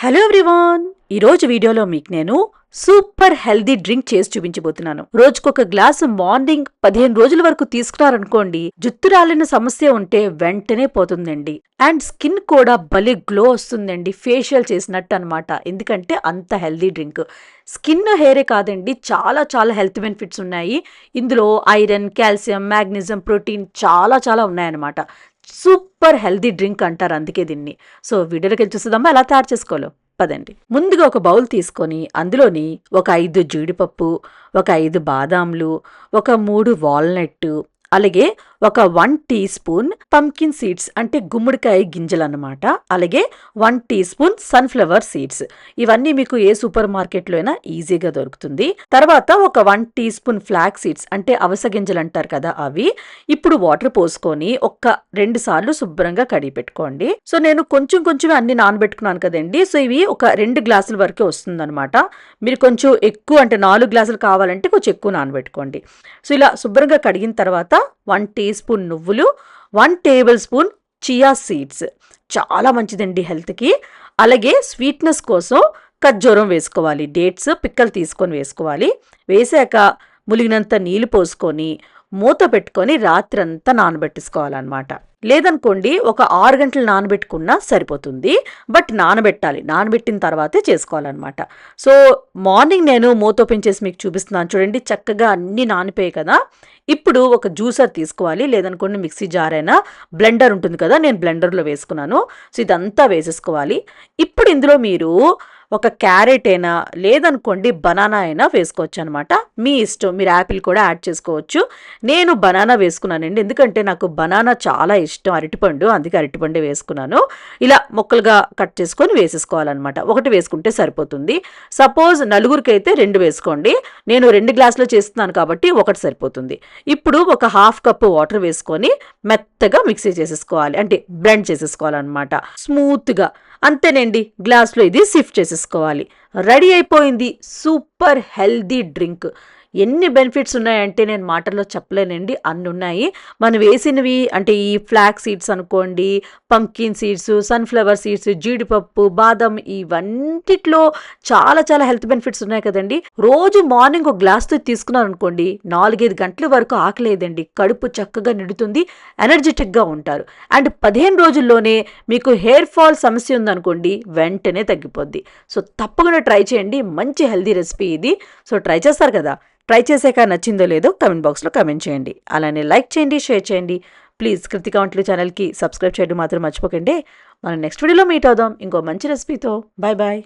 Hello everyone, ఈరోజు వీడియోలో మీకు నేను సూపర్ హెల్దీ డ్రింక్ చేసి చూపించబోతున్నాను. రోజుకొక గ్లాసు మార్నింగ్ 15 రోజుల వరకు తీసుకున్నారనుకోండి, జుట్టు రాలిన సమస్య ఉంటే వెంటనే పోతుందండి. అండ్ స్కిన్ కూడా భలే గ్లో వస్తుందండి, ఫేషియల్ చేసినట్టు అనమాట. ఎందుకంటే అంత హెల్దీ డ్రింక్. స్కిన్ హెయిరే కాదండి, చాలా చాలా హెల్త్ బెనిఫిట్స్ ఉన్నాయి ఇందులో. ఐరన్, కాల్షియం, మ్యాగ్నీషియం, ప్రోటీన్ చాలా ఉన్నాయన్నమాట. సూపర్ హెల్దీ డ్రింక్ అంటారు అందుకే దీన్ని. సో వీడియోలోకి వెళ్ళి చూద్దామా ఎలా తయారు చేసుకోవాలో. పదండి. ముందుగా ఒక బౌల్ తీసుకొని అందులోని ఒక 5 జీడిపప్పు, ఒక 5 బాదాంలు, ఒక 3 వాల్నట్, అలాగే ఒక 1 టీ స్పూన్ పంకిన్ సీడ్స్ అంటే గుమ్మడికాయ గింజలు అన్నమాట. అలాగే 1 టీ స్పూన్ సన్ఫ్లవర్ సీడ్స్. ఇవన్నీ మీకు ఏ సూపర్ మార్కెట్లో అయినా ఈజీగా దొరుకుతుంది. తర్వాత ఒక 1 టీ స్పూన్ ఫ్లాక్ సీడ్స్ అంటే అవస గింజలు అంటారు కదా అవి. ఇప్పుడు వాటర్ పోసుకొని ఒక 2 సార్లు శుభ్రంగా కడిగి పెట్టుకోండి. సో నేను కొంచెం అన్ని నానబెట్టుకున్నాను కదండి. సో ఇవి ఒక 2 గ్లాసుల వరకే వస్తుంది అనమాట. మీరు కొంచెం ఎక్కువ అంటే 4 గ్లాసులు కావాలంటే కొంచెం ఎక్కువ నానబెట్టుకోండి. సో ఇలా శుభ్రంగా కడిగిన తర్వాత 1 టీ స్పూన్ నువ్వులు, 1 టేబుల్ స్పూన్ చియా సీడ్స్, చాలా మంచిదండి హెల్త్కి. అలాగే స్వీట్నెస్ కోసం ఖర్జూరం వేసుకోవాలి, డేట్స్ పిక్కలు తీసుకొని వేసుకోవాలి. వేసాక ములిగినంత నీళ్లు పోసుకొని మూత పెట్టుకొని రాత్రంతా నానబెట్టేసుకోవాలన్నమాట. లేదనుకోండి ఒక 6 గంటలు నానబెట్టుకున్నా సరిపోతుంది. బట్ నానబెట్టిన తర్వాతే చేసుకోవాలన్నమాట. సో మార్నింగ్ నేను మూత ఓపెన్ చేసి మీకు చూపిస్తున్నాను చూడండి, చక్కగా అన్నీ నానిపోయాయి కదా. ఇప్పుడు ఒక జ్యూసర్ తీసుకోవాలి, లేదనుకోండి మిక్సీ జార్ అయినా, బ్లెండర్ ఉంటుంది కదా, నేను బ్లెండర్లో వేసుకున్నాను. సో ఇదంతా వేసేసుకోవాలి. ఇప్పుడు ఇందులో మీరు ఒక క్యారెట్ అయినా లేదనుకోండి బనానా అయినా వేసుకోవచ్చు అనమాట, మీ ఇష్టం. మీరు యాపిల్ కూడా యాడ్ చేసుకోవచ్చు. నేను బనానా వేసుకున్నానండి, ఎందుకంటే నాకు బనానా చాలా ఇష్టం, అరటిపండు, అందుకే అరటిపండే వేసుకున్నాను. ఇలా ముక్కలుగా కట్ చేసుకొని వేసేసుకోవాలన్నమాట. ఒకటి వేసుకుంటే సరిపోతుంది. సపోజ్ నలుగురికి అయితే 2 వేసుకోండి, నేను 2 గ్లాసులు చేస్తున్నాను కాబట్టి ఒకటి సరిపోతుంది. ఇప్పుడు ఒక 1/2 కప్పు వాటర్ వేసుకొని మెత్తగా మిక్సీ చేసేసుకోవాలి, అంటే బ్లెండ్ చేసేసుకోవాలన్నమాట స్మూత్గా. అంతేనండి, గ్లాస్లో ఇది సిఫ్ట్ చేసేసుకోవాలి. రెడీ అయిపోయింది సూపర్ హెల్దీ డ్రింక్. ఎన్ని బెనిఫిట్స్ ఉన్నాయంటే నేను మాటల్లో చెప్పలేనండి, అన్ని ఉన్నాయి. మనం వేసినవి అంటే ఈ ఫ్లాక్ సీడ్స్ అనుకోండి, పంకిన్ సీడ్స్, సన్ఫ్లవర్ సీడ్స్, జీడిపప్పు, బాదం, ఇవన్నిటిలో చాలా హెల్త్ బెనిఫిట్స్ ఉన్నాయి కదండి. రోజు మార్నింగ్ ఒక గ్లాస్తో తీసుకున్నారు అనుకోండి, 4-5 గంటల వరకు ఆకలేదండి, కడుపు చక్కగా నిండుతుంది, ఎనర్జెటిక్గా ఉంటారు. అండ్ 15 రోజుల్లోనే మీకు హెయిర్ ఫాల్ సమస్య ఉందనుకోండి వెంటనే తగ్గిపోద్ది. సో తప్పకుండా ట్రై చేయండి, మంచి హెల్దీ రెసిపీ ఇది. సో ట్రై చేస్తారు కదా, ట్రై చేసాక నచ్చిందో లేదో కమెంట్ బాక్స్లో కమెంట్ చేయండి. అలానే లైక్ చేయండి, షేర్ చేయండి. ప్లీజ్ కృతికా వంటలు ఛానల్కి సబ్స్క్రైబ్ చేయడం మాత్రం మర్చిపోకండి. మనం నెక్స్ట్ వీడియోలో మీట్ అవుదాం ఇంకో మంచి రెసిపీతో. బాయ్.